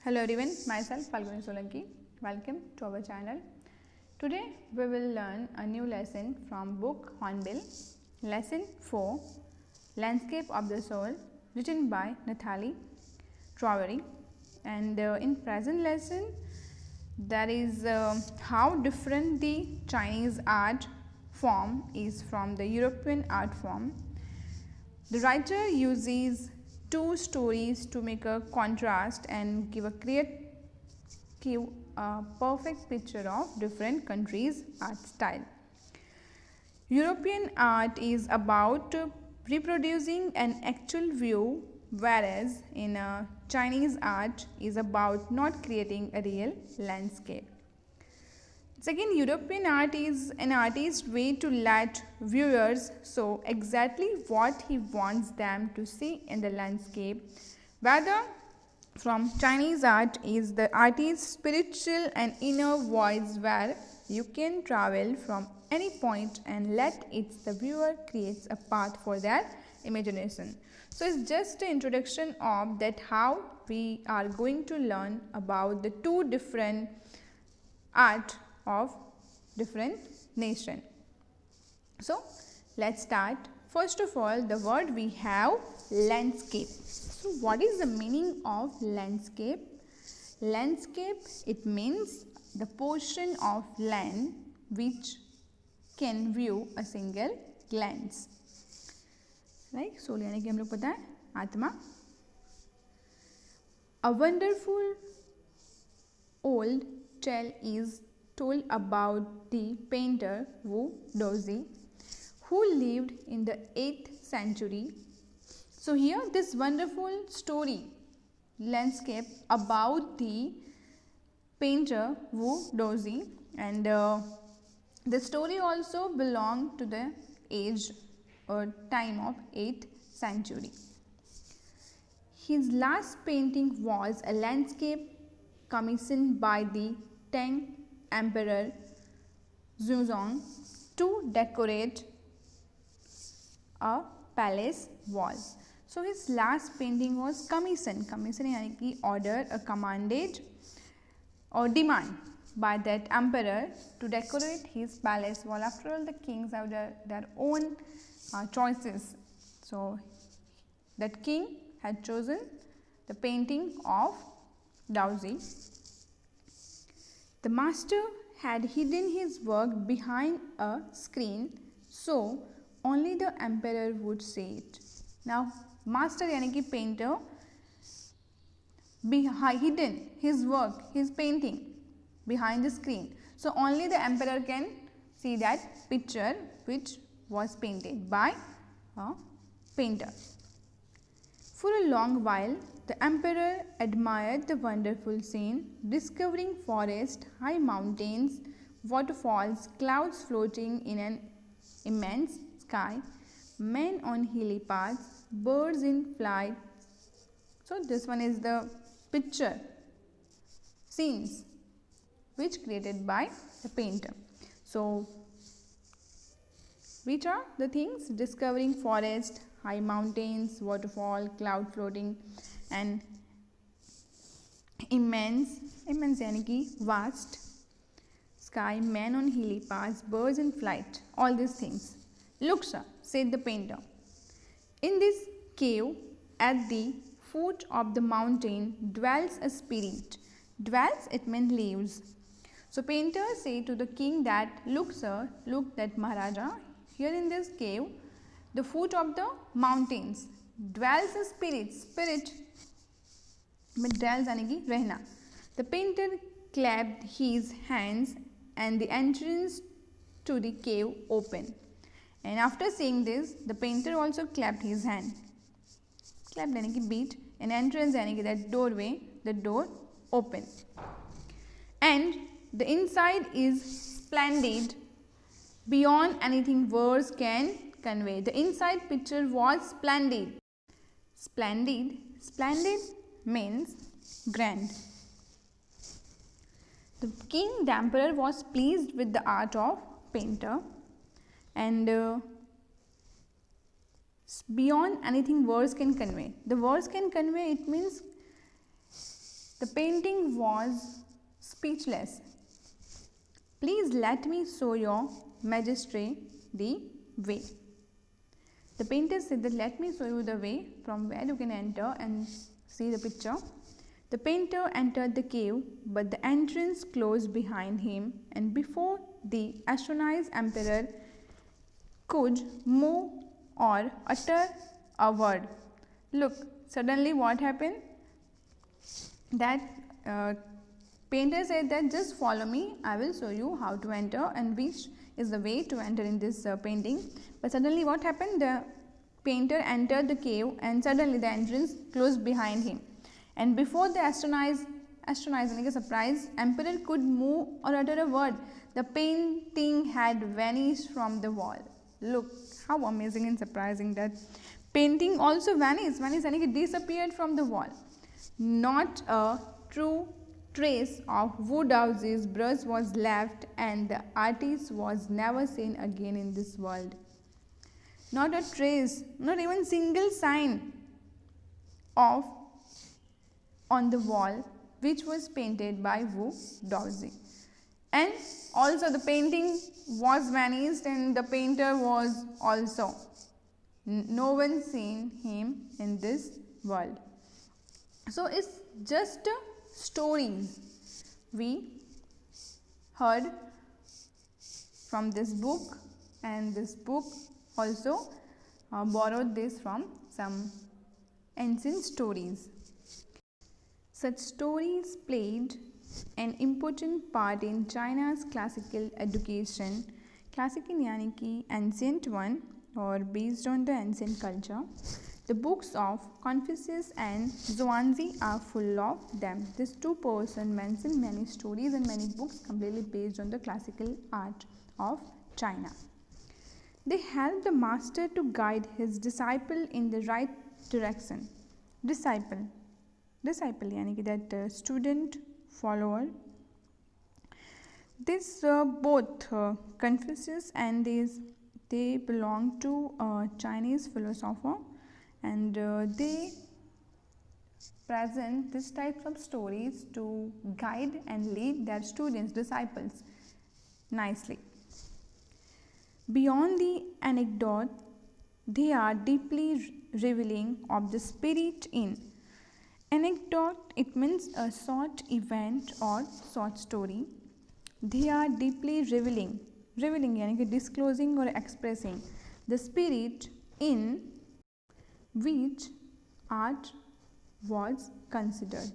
Hello everyone, myself Falguni. Welcome to our channel. Today we will learn a new lesson from book Hornbill, lesson 4, Landscape of the Soul, written by Nathalie Travery. And in present lesson that is how different the Chinese art form is from the European art form. The writer uses two stories to make a contrast and give a perfect picture of different countries' art style. European art is about reproducing an actual view, whereas in Chinese art is about not creating a real landscape. Second, European art is an artist's way to let viewers show exactly what he wants them to see in the landscape. Whether from Chinese art is the artist's spiritual and inner voice where you can travel from any point and let the viewer creates a path for their imagination. So, it's just an introduction of that how we are going to learn about the two different art of different nation. So, let us start. First of all, the word we have landscape. So, what is the meaning of landscape? Landscape, it means the portion of land which can view a single glance. Right? So, यानी कि हम लोग पता है आत्मा. A wonderful old tale is told about the painter Wu Dozi, who lived in the 8th century. So, here this wonderful story landscape about the painter Wu Dozi, and the story also belonged to the age or time of 8th century. His last painting was a landscape commissioned by the Tang Emperor Zhuzong to decorate a palace wall. So, his last painting was commissioned. Commission यानी कि order, a commanded or demand by that emperor to decorate his palace wall. After all, the kings have their own choices. So, that king had chosen the painting of Dozi. The master had hidden his work behind a screen, so only the emperor would see it. Now, master यानी कि painter hidden his work, his painting behind the screen, so only the emperor can see that picture which was painted by a painter. For a long while, the emperor admired the wonderful scene, discovering forests, high mountains, waterfalls, clouds floating in an immense sky, men on hilly paths, birds in flight. So, this one is the picture scenes which created by the painter. So, which are the things? Discovering forest, high mountains, waterfall, cloud floating, and immense यानी कि vast sky, men on hilly paths, birds in flight, all these things. Look, sir, said the painter, in this cave at the foot of the mountain dwells a spirit. Dwells, it means lives. So, painter said to the king that, look, sir, look that Maharaja, here in this cave, the foot of the mountains dwells a spirit. Spirit but dwells यानी कि रहना. The painter clapped his hands and the entrance to the cave opened. And after saying this, the painter also clapped his hand. Clapped यानी कि beat, and entrance यानी कि that doorway, the door opened. And the inside is splendid beyond anything words can convey. The inside picture was splendid. Splendid means grand. The king, the emperor, was pleased with the art of painter, and beyond anything words can convey. The words can convey, it means The painting was speechless. Please let me show your majesty the way. The painter said that let me show you the way from where you can enter and see the picture. The painter entered the cave, but the entrance closed behind him, and before the astonished emperor could move or utter a word. Look, suddenly what happened? That painter said that just follow me, I will show you how to enter and which is the way to enter in this painting. But suddenly what happened? The painter entered the cave and suddenly the entrance closed behind him. And before the astonished surprised emperor could move or utter a word, the painting had vanished from the wall. Look how amazing and surprising that painting also vanished and it disappeared from the wall. Not a true trace of Woodhouse's brush was left, and the artist was never seen again in this world. Not a trace, not even single sign of on the wall which was painted by Woodhouse. And also the painting was vanished and the painter was also no one seen him in this world. So it's just stories we heard from this book, and this book also borrowed this from some ancient stories. Such stories played an important part in China's classical education. Classical यानी कि ancient one or based on the ancient culture. The books of Confucius and Zhuangzi are full of them. These two persons mention many stories and many books completely based on the classical art of China. They help the master to guide his disciple in the right direction. Disciple यानी कि that student, follower. This both Confucius and they belong to Chinese philosopher, and they present this types of stories to guide and lead their students, disciples nicely. Beyond the anecdote, they are deeply revealing of the spirit in. Anecdote, it means a short event or short story. They are deeply revealing यानी कि disclosing or expressing the spirit in which art was considered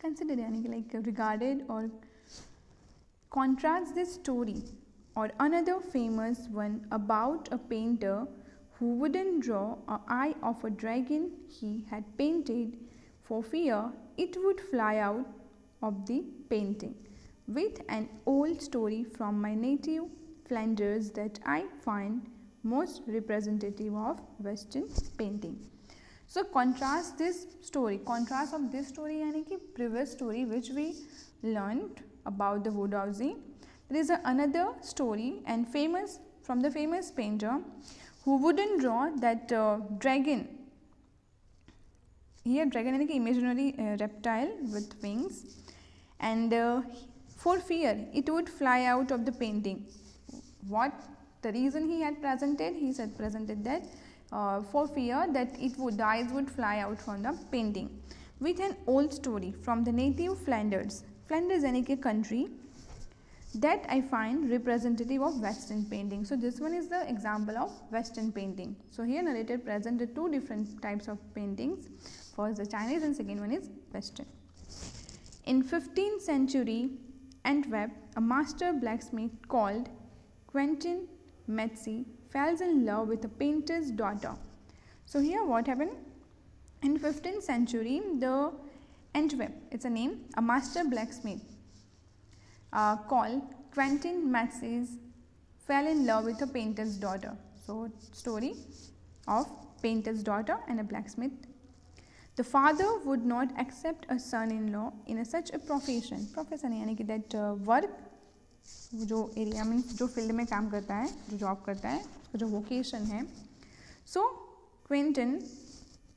यानी कि like regarded or contrasts this story or another famous one about a painter who wouldn't draw an eye of a dragon he had painted for fear it would fly out of the painting, with an old story from my native Flanders that I find most representative of Western painting. So contrast this story, contrast of this story यानी कि previous story which we learned about the Woodhouse. There is another story and famous from the famous painter who wouldn't draw that dragon. Here dragon यानी कि imaginary reptile with wings, and for fear it would fly out of the painting. What the reason he had presented? He said presented that for fear that the eyes would fly out from the painting, with an old story from the native Flanders. Flanders यानी कि country that I find representative of Western painting. So this one is the example of Western painting. So here narrator presented two different types of paintings. First the Chinese and second one is Western. In 15th century Antwerp, a master blacksmith called Quentin Metzi fell in love with a painter's daughter. So here what happened? In 15th century, the Antwerp, it's a name, a master blacksmith called Quentin Metzi fell in love with a painter's daughter. So story of painter's daughter and a blacksmith. The father would not accept a son-in-law in such a profession. Profession यानी कि that work, जो area में जो field में काम करता है, जो जॉब करता है, उसका जो वोकेशन है. So Quentin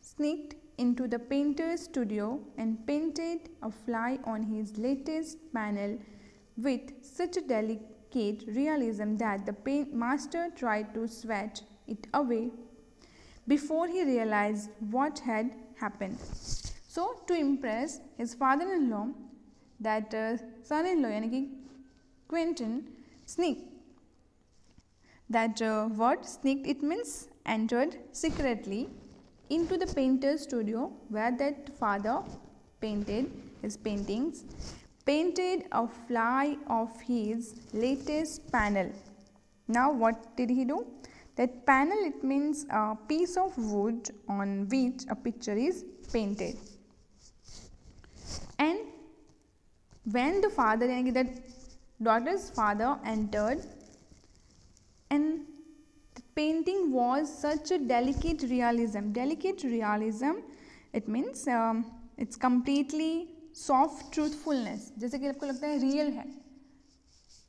sneaked into the painter's studio and painted a fly on his latest panel with such a delicate realism that the master tried to swat it away before he realized what had happened. So, to impress his father-in-law, that son-in-law यानी कि Quentin sneaked. That word sneaked, it means entered secretly into the painter's studio where that father painted his paintings, painted a fly of his latest panel. Now what did he do? That panel, it means a piece of wood on which a picture is painted. And when the father, that daughter's father entered, and the painting was such a delicate realism. Delicate realism, it means it's completely soft truthfulness. जैसे कि आपको लगता है real है,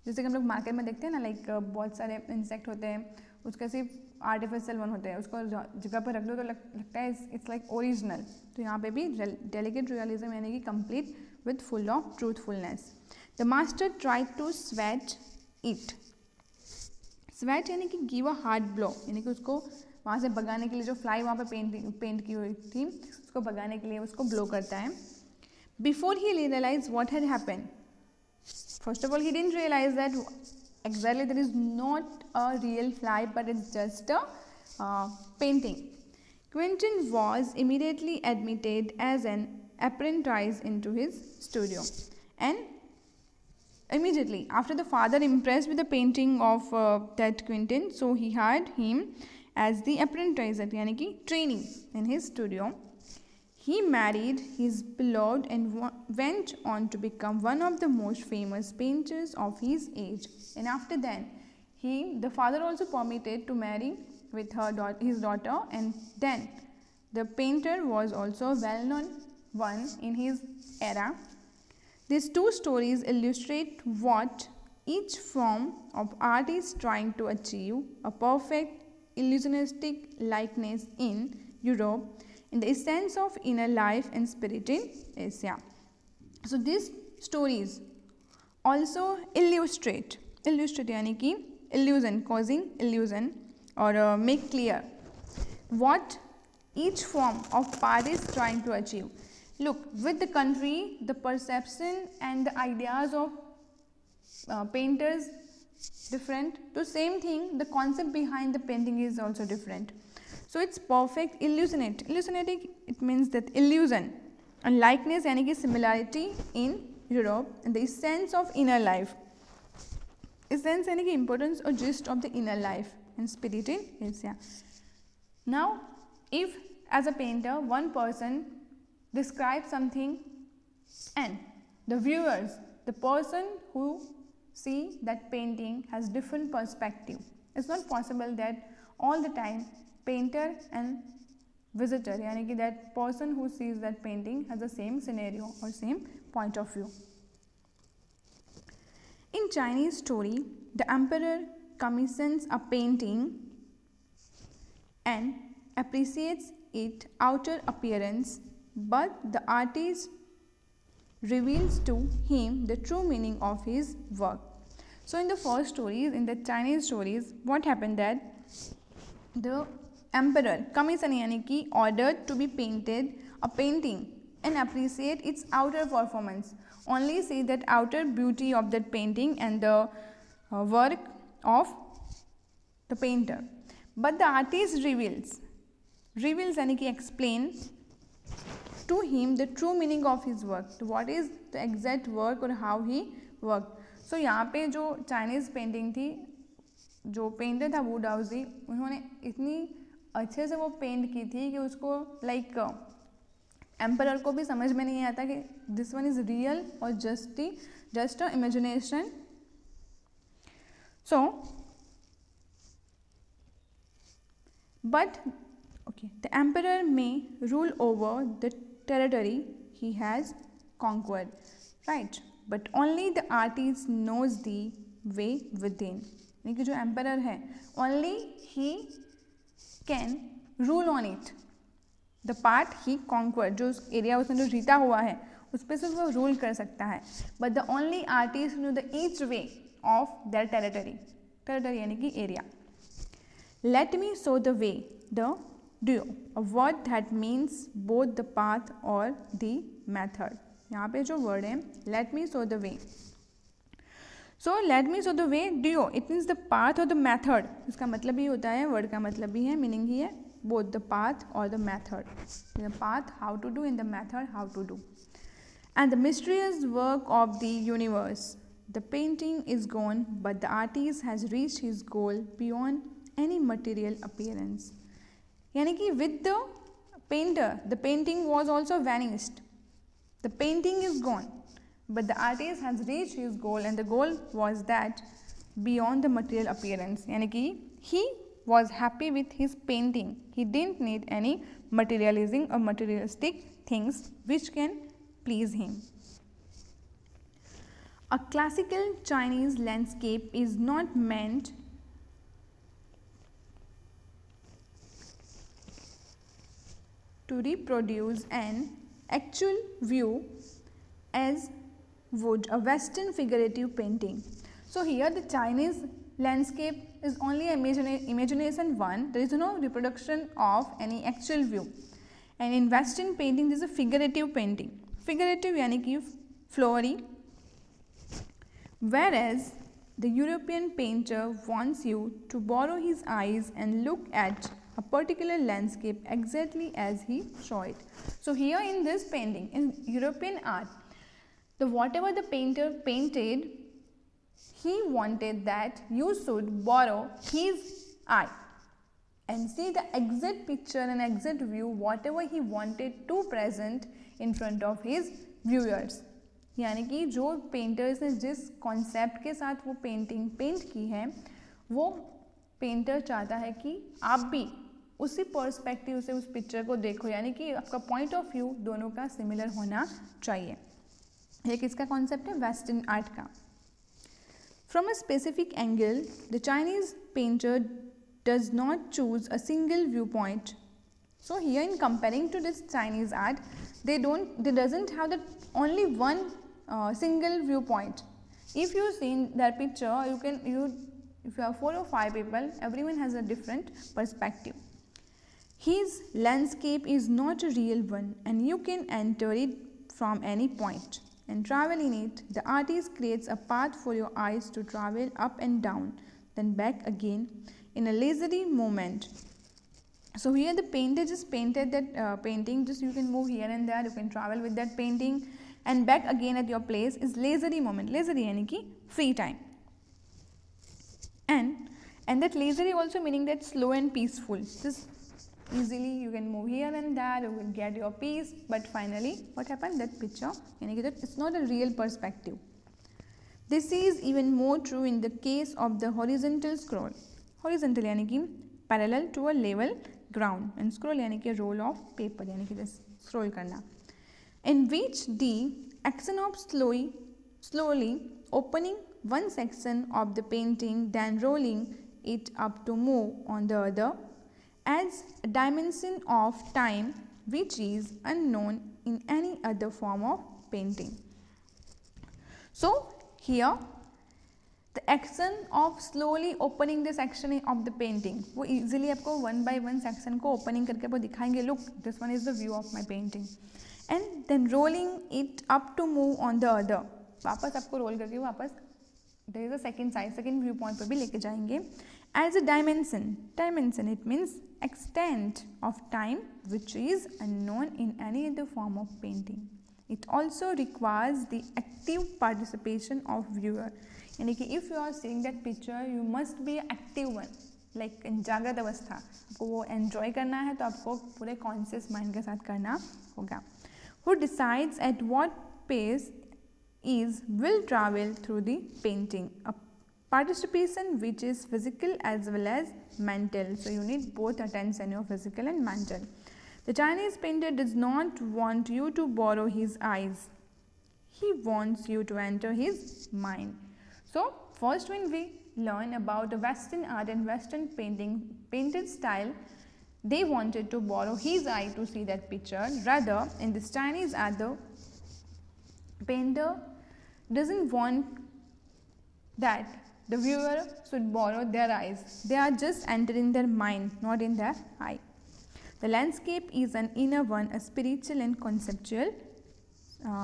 जैसे कि हम लोग मार्केट में देखते हैं ना, लाइक बहुत सारे इंसेक्ट होते हैं, उसका सिर्फ आर्टिफिशियल वन होते हैं, उसको जगह पर रख दो तो लगता है इट्स लाइक ओरिजिनल. तो यहाँ पे भी डेलिकेट रियलिज्म यानी कि complete with full of truthfulness. The master tried to sweat it. Sweat यानी कि गिव अ हार्ड ब्लो, यानी कि उसको वहाँ से भगाने के लिए, जो फ्लाई वहाँ पे पेंट की हुई थी उसको भगाने के लिए उसको ब्लो करता है. Before he realise what had happened. First of all he didn't realise that exactly there is not a real fly but it's just a painting. Quentin was immediately admitted as an apprentice into his studio, and immediately after the father impressed with the painting of that Quentin, so he hired him as the apprentice, yani ki training in his studio. He married his beloved and went on to become one of the most famous painters of his age. And after that, the father also permitted to marry with his daughter, and then the painter was also a well-known one in his era. These two stories illustrate what each form of art is trying to achieve: a perfect illusionistic likeness in Europe, in the essence of inner life and spirit in Asia. So these stories also illustrate यानी कि illusion, causing illusion, or make clear what each form of art is trying to achieve. Look, with the country, the perception and the ideas of painters different, to same thing, the concept behind the painting is also different. So it's perfect illusionating, it means that illusion, and likeness यानी कि similarity in Europe, and the essence of inner life. Essence यानी कि importance or gist of the inner life and spirit in Asia. Now, if as a painter one person describes something and the viewers, the person who see that painting has different perspective, it's not possible that all the time painter and visitor यानी कि that person who sees that painting has the same scenario or same point of view. In Chinese story, the emperor commissions a painting and appreciates its outer appearance, but the artist reveals to him the true meaning of his work. So in the first stories, in the Chinese stories, what happened that the emperor commission यानी कि ordered to be painted a painting and appreciate its outer performance, only see that outer beauty of that painting and the work of the painter, but the artist reveals यानी कि explain to him the true meaning of his work, what is the exact work or how he worked. So यहाँ पे जो Chinese painting थी, जो painter था would हाउसी, उन्होंने इतनी अच्छे से वो पेंट की थी कि उसको लाइक एम्परर को भी समझ में नहीं आता कि दिस वन इज रियल और just a imagination. So but okay, the emperor may rule over the territory he has conquered, right, but only the artist knows the way within. यानी कि जो emperor है, only he can rule on it, the part he conquered, जो उस area उसने जो जीता हुआ है उस पर सिर्फ वो रूल कर सकता है. But the only artist know the each way of their territory, territory यानी कि area. Let me show the way, the do, a word that means both the path और द मेथड. यहाँ पे जो वर्ड है let me show the way, so let me show the way do, it means the path और the method. इसका मतलब ही होता है, वर्ड का मतलब भी है, मीनिंग ही है both the path or the method. The path how to do and the method how to do. And the mysterious work of the universe. The painting is gone, but the artist has reached his goal beyond any material appearance. यानी कि with the painter, the painting was also vanished. The painting is gone, but the artist has reached his goal, and the goal was that beyond the material appearance. यानी कि he was happy with his painting. He didn't need any materializing or materialistic things which can please him. A classical Chinese landscape is not meant to reproduce an actual view as would a Western figurative painting. So here the Chinese landscape is only imagination one. There is no reproduction of any actual view. And in Western painting this is a figurative painting. Figurative यानी कि flowery. Whereas the European painter wants you to borrow his eyes and look at a particular landscape exactly as he saw it. So here in this painting, in European art, the whatever the painter painted, he wanted that you should borrow his eye and see the exact picture and exact view whatever he wanted to present in front of his viewers. यानी कि जो painters ने जिस concept के साथ वो painting paint की है, वो पेंटर चाहता है कि आप भी उसी पर्सपेक्टिव से उस पिक्चर को देखो, यानी कि आपका पॉइंट ऑफ व्यू दोनों का सिमिलर होना चाहिए. ये किसका कॉन्सेप्ट है? वेस्टर्न आर्ट का. From a specific angle, the Chinese painter does not choose a single viewpoint. So here in comparing to this Chinese art, they doesn't have the only one single viewpoint. If you see that picture, if you have 4 or 5 people, everyone has a different perspective. His landscape is not a real one, and you can enter it from any point and travel in it. The artist creates a path for your eyes to travel up and down, then back again in a leisurely movement. So here the painter just painted that painting, just you can move here and there, you can travel with that painting and back again at your place is leisurely moment. Leisurely यानी कि free time. And that leisurely also meaning that slow and peaceful. Just easily you can move here and there, you will get your peace, but finally what happened? That picture, यानी कि that it's not a real perspective. This is even more true in the case of the horizontal scroll. Horizontal यानी कि parallel to a level ground, and scroll यानी कि roll of paper यानी कि scroll करना, in which the action of slowly opening one section of the painting, then rolling it up to move on the other, adds a dimension of time which is unknown in any other form of painting. So here the action of slowly opening the section of the painting, वो easily आपको one by one section को opening करके आपको दिखाएंगे, look this one is the view of my painting, and then rolling it up to move on the other, वापस आपको roll करके वापस there is a second side, second view point पर भी लेके जाएंगे. As a dimension it means extent of time which is unknown in any other form of painting. It also requires the active participation of viewer, यानी कि if you are seeing that picture you must be active one, like in जागृत अवस्था, आपको वो enjoy करना है तो आपको पूरे conscious mind के साथ करना होगा. Who decides at what pace will travel through the painting, a participation which is physical as well as mental, so you need both attention, your physical and mental. The Chinese painter does not want you to borrow his eyes, he wants you to enter his mind. So first when we learn about the Western art and Western painting, painted style, they wanted to borrow his eye to see that picture. Rather, in this Chinese art, the painter doesn't want that the viewer should borrow their eyes. They are just entering their mind, not in their eye. The landscape is an inner one, a spiritual and conceptual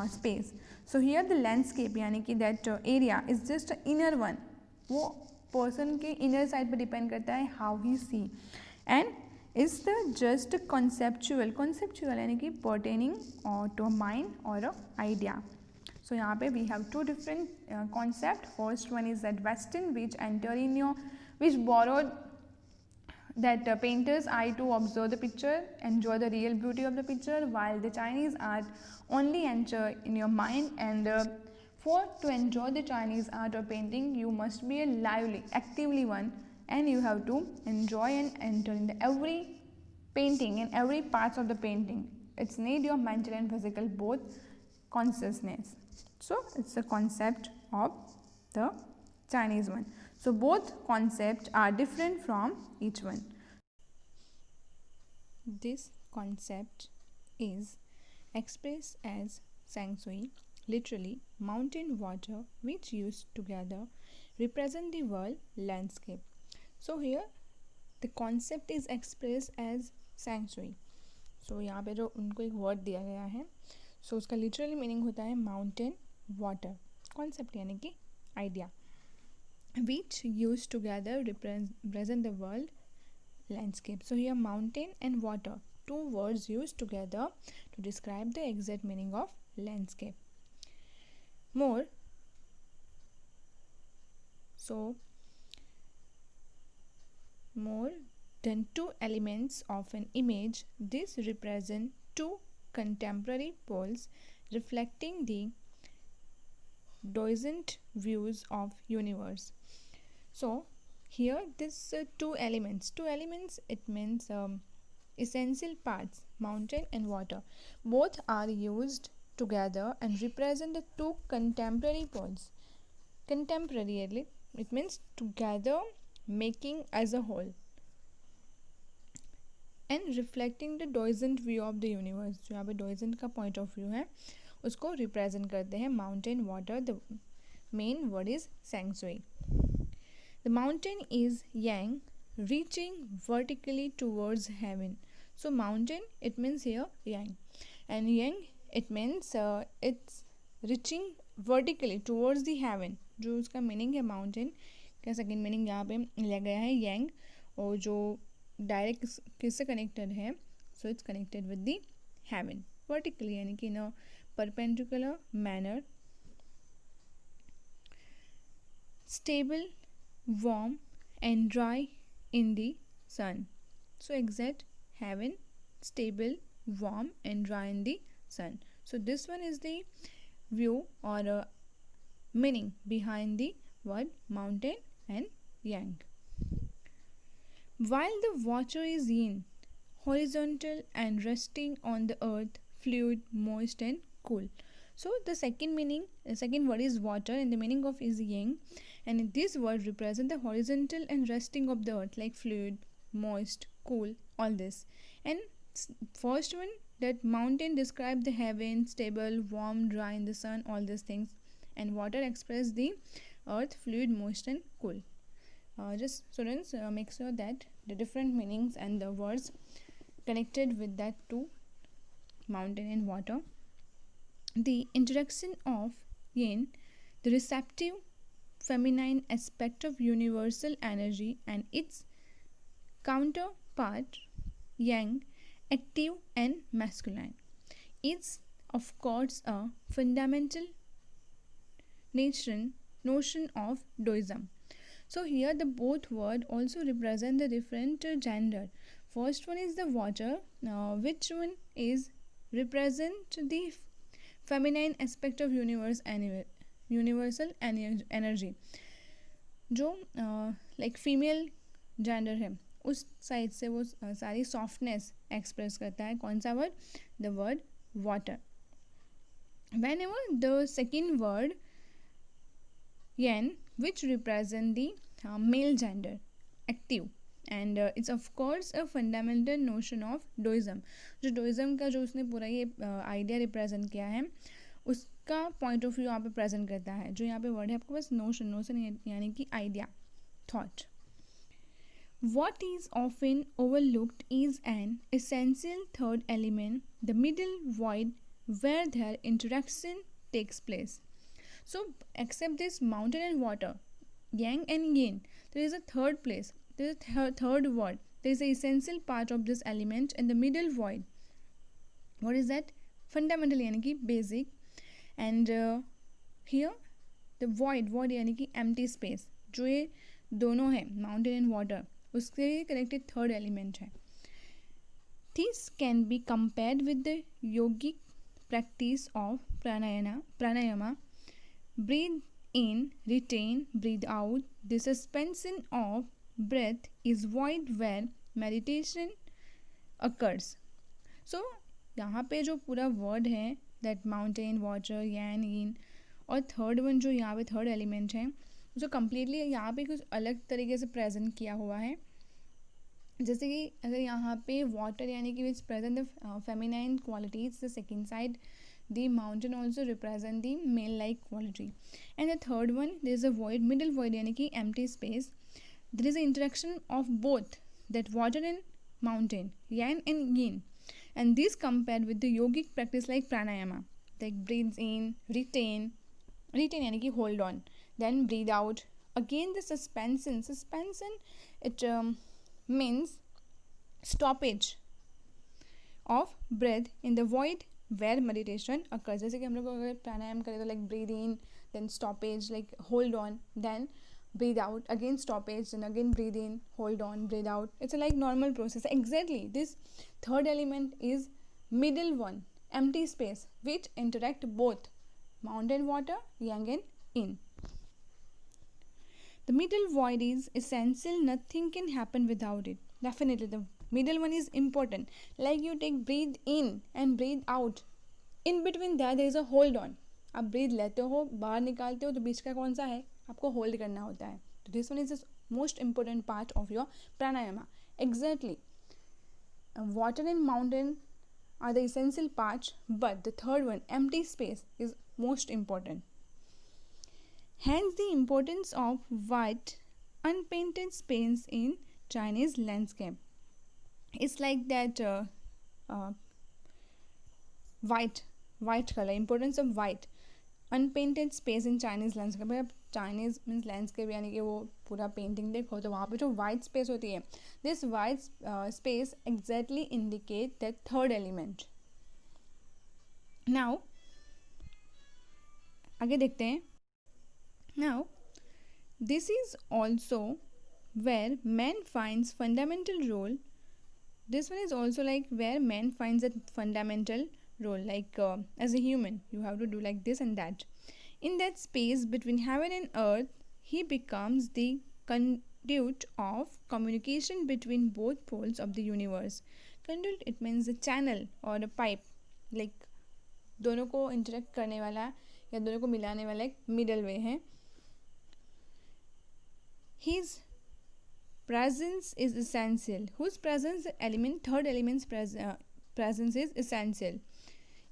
space. So here the landscape यानी कि that area is just an inner one. वो person के inner side पे depend करता है how he see, and is the just conceptual यानी कि pertaining to a mind or a idea. So यहाँ पे we have two different concept. First one is that Western which borrowed that painter's eye to observe the picture, enjoy the real beauty of the picture, while the Chinese art only enter in your mind. And to enjoy the Chinese art or painting, you must be a lively, actively one, and you have to enjoy and enter in every painting and every parts of the painting. It's need your mental and physical both consciousness. So it's a concept of the Chinese one. So both concepts are different from each one. This concept is expressed as Sang Sui, literally mountain water, which used together represent the world landscape. So here the concept is expressed as Sang Sui. So यहाँ पे जो उनको एक word दिया गया है, so उसका literally meaning होता है mountain water. Concept यानी कि idea, which used together represent the world landscape. So here mountain and water, two words used together to describe the exact meaning of landscape. More than two elements of an image, this represent two contemporary poles reflecting the divergent views of universe. So here this two elements it means essential parts, mountain and water, both are used together and represent the two contemporary poles. Contemporarily it means together, making as a whole, and reflecting the divergent view of the universe. जो यहाँ पे divergent का point of view है उसको represent करते हैं mountain, water. The main word is Sang Sui. The mountain is yang, reaching vertically towards heaven. So mountain it means here yang, and yang it means it's reaching vertically towards the heaven. जो उसका meaning है mountain का second meaning यहाँ पे लिया गया है yang, और जो direct किससे connected है, so it's connected with the heaven vertically यानी कि in a perpendicular manner, stable, warm and dry in the sun. So exact heaven, stable, warm and dry in the sun. So this one is the view or meaning behind the word mountain and yang. While the water is yin, horizontal and resting on the earth, fluid, moist and cool. So the second word is water and the meaning of is yang, and this word represent the horizontal and resting of the earth like fluid, moist, cool, all this. And first one, that mountain describe the heaven, stable, warm, dry in the sun, all these things, and water express the earth, fluid, moist and cool. Just students make sure that the different meanings and the words connected with that two, mountain and water. The interaction of yin, the receptive feminine aspect of universal energy, and its counterpart yang, active and masculine, is of course a fundamental notion of Daoism. So here the both word also represent the different gender. First one is the water, which one is represent the feminine aspect of universal energy, जो like female gender है उस side से वो सारी softness express करता है. कौन सा word? The word water. Whenever the second word yin, which represent the male gender, active, and it's of course a fundamental notion of Taoism. जो डोइज़म का जो उसने पूरा ये आइडिया रिप्रेजेंट किया है उसका पॉइंट ऑफ व्यू यहाँ पे प्रेजेंट करता है. जो यहाँ पे वर्ड है आपके पास नोशन, नोशन यानी कि idea, thought. What is often overlooked is an essential third element, the middle void, where their interaction takes place. So, except this mountain and water, yang and yin, there is a third place, there is a third word, there is an essential part of this element in the middle void. What is that? Fundamental यानी कि basic. And here the void यानी कि empty space, जो ये दोनों है mountain and water, उसके connected third element है. This can be compared with the yogic practice of pranayama. Breathe in, retain, breathe out. The suspension of breath is wide where meditation occurs. So यहाँ पे जो पूरा वर्ड है that mountain, water, यान, इन, और third one जो यहाँ पे थर्ड एलिमेंट है जो कम्प्लीटली यहाँ पे कुछ अलग तरीके से प्रेजेंट किया हुआ है. जैसे कि अगर यहाँ पे वाटर यानी कि which present the feminine qualities, the second side the mountain also represent the male like quality. And the third one there is a void, middle void यानी कि empty space. There is a interaction of both that water and mountain, yang and yin. And this compared with the yogic practice like pranayama, like breathe in, retain यानी कि hold on, then breathe out. Again the suspension it means stoppage of breath in the void where meditation occurs. जैसे कि हम लोग अगर प्राणायाम करें तो like breathe in, then stoppage, like hold on, then breathe out, again stoppage, and again breathe in, hold on, breathe out. It's a like normal process. Exactly this third element is middle one, empty space, which interact both mountain water, yang and yin. The middle void is essential. Nothing can happen without it. Definitely the middle one is important. Like you take breathe in and breathe out, in between there is a hold on. आप breathe लेते हो, बाहर निकालते हो, तो बीच का कौन सा है, आपको hold करना होता है. तो this one is the most important part of your pranayama. Exactly, water and mountain are the essential parts, but the third one, empty space, is most important. Hence the importance of white unpainted space in Chinese landscape. It's like that white color, importance of white unpainted space in Chinese landscape. भाई आप Chinese means landscape यानी कि वो पूरा painting देखो तो वहाँ पे जो white space होती है, this white space exactly indicate that third element. Now आगे देखते हैं. Now, this is also where man finds fundamental role. This one is also like where man finds a fundamental role, like as a human, you have to do like this and that. In that space between heaven and earth, he becomes the conduit of communication between both poles of the universe. Conduit, it means a channel or a pipe, like दोनों को interact करने वाला या दोनों को मिलाने वाला एक middle way है. His presence is essential. Whose presence? Element, third element's presence is essential,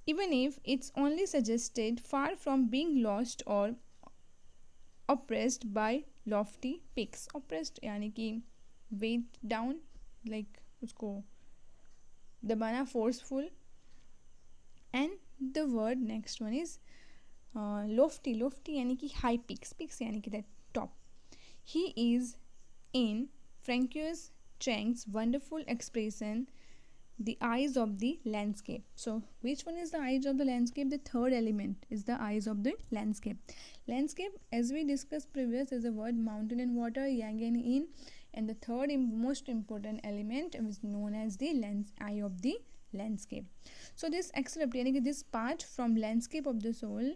even if it's only suggested, far from being lost or oppressed by lofty peaks. Oppressed यानी कि weighed down, like उसको दबाना, forceful. And the word next one is lofty यानी कि high peaks यानी कि that top. He is in Francois Chang's wonderful expression, the eyes of the landscape. So which one is the eyes of the landscape? The third element is the eyes of the landscape. Landscape, as we discussed previous, is the word mountain and water, yang and yin, and the third most important element is known as the eye of the landscape. So this excerpt यानी कि this part from landscape of the soul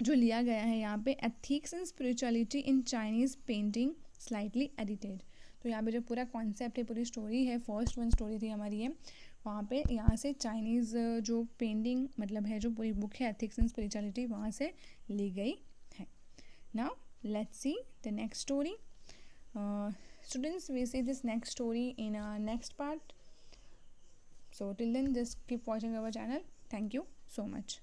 जो लिया गया है यहाँ पे, ethics and spirituality in Chinese painting slightly edited. तो यहाँ पे जो पूरा कॉन्सेप्ट है, पूरी स्टोरी है, फर्स्ट वन स्टोरी थी हमारी है, वहाँ पे यहाँ से चाइनीज़ जो पेंटिंग मतलब है, जो पूरी बुक है एथिक्स एंड स्पिरिचुअलिटी, वहाँ से ली गई है. Now let's see the next story. Students, we see this next story in our next part. So till then, just keep watching our channel. Thank you so much.